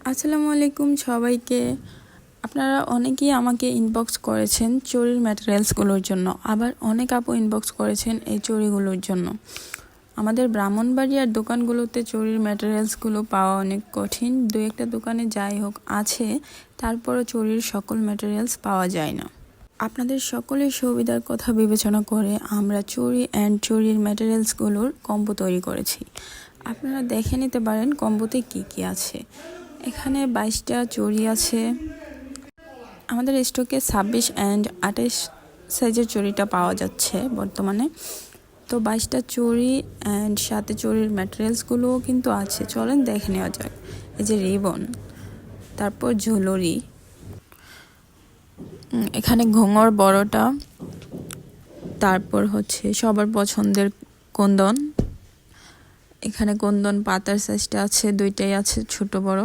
আসসালামু আলাইকুম সবাইকে। আপনারা অনেকেই আমাকে ইনবক্স করেছেন চুরির ম্যাটেরিয়ালসগুলোর জন্য, আবার অনেক আপু ইনবক্স করেছেন এই চুড়িগুলোর জন্য। আমাদের ব্রাহ্মণবাড়িয়ার দোকানগুলোতে চুরির ম্যাটেরিয়ালসগুলো পাওয়া অনেক কঠিন। দু একটা দোকানে যাই হোক আছে, তারপরও চুরির সকল ম্যাটেরিয়ালস পাওয়া যায় না। আপনাদের সকলের সুবিধার কথা বিবেচনা করে আমরা চুড়ি অ্যান্ড চুরির ম্যাটেরিয়ালসগুলোর কম্বো তৈরি করেছি। আপনারা দেখে নিতে পারেন কম্বোতে কি কি আছে। এখানে 22টা চুড়ি আছে। আমাদের স্টকে 26 অ্যান্ড 28 সাইজের চুড়িটা পাওয়া যাচ্ছে বর্তমানে। তো 22টা চুড়ি অ্যান্ড সাথে চুড়ির ম্যাটেরিয়ালসগুলোও কিন্তু আছে, চলেন দেখে নেওয়া যাক। এই যে রিবন, তারপর ঝুলরি, এখানে ঘুঙর বড়টা, তারপর হচ্ছে সবার পছন্দের কুন্দন। এখানে কুন্দন পাতার সাইজটা আছে, দুইটাই আছে, ছোট বড়।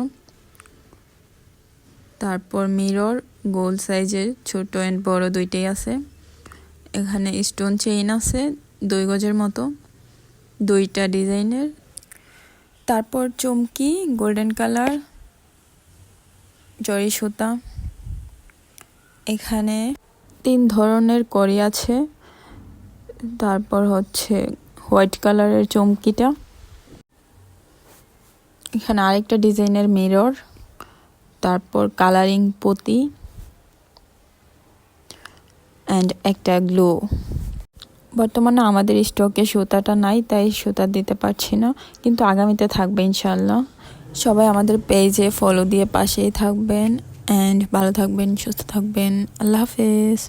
তারপর মিরর গোল সাইজের, ছোট অ্যান্ড বড় দুইটাই আছে। এখানে স্টোন চেইন আছে 2 গজের মতো, দুইটা ডিজাইনের। তারপর চমকি গোল্ডেন কালার, জরি সুতা। এখানে 3 ধরনের কড়ি আছে। তারপর হচ্ছে হোয়াইট কালারের চমকিটা। এখানে আরেকটা ডিজাইনের মিরর, তারপর কালারিং পতি অ্যান্ড একটা গ্লো। বর্তমানে আমাদের স্টকে সুতাটা নাই, তাই সুতা দিতে পারছি না, কিন্তু আগামীতে থাকবে ইনশাল্লাহ। সবাই আমাদের পেজে ফলো দিয়ে পাশেই থাকবেন অ্যান্ড ভালো থাকবেন, সুস্থ থাকবেন। আল্লাহ হাফেজ।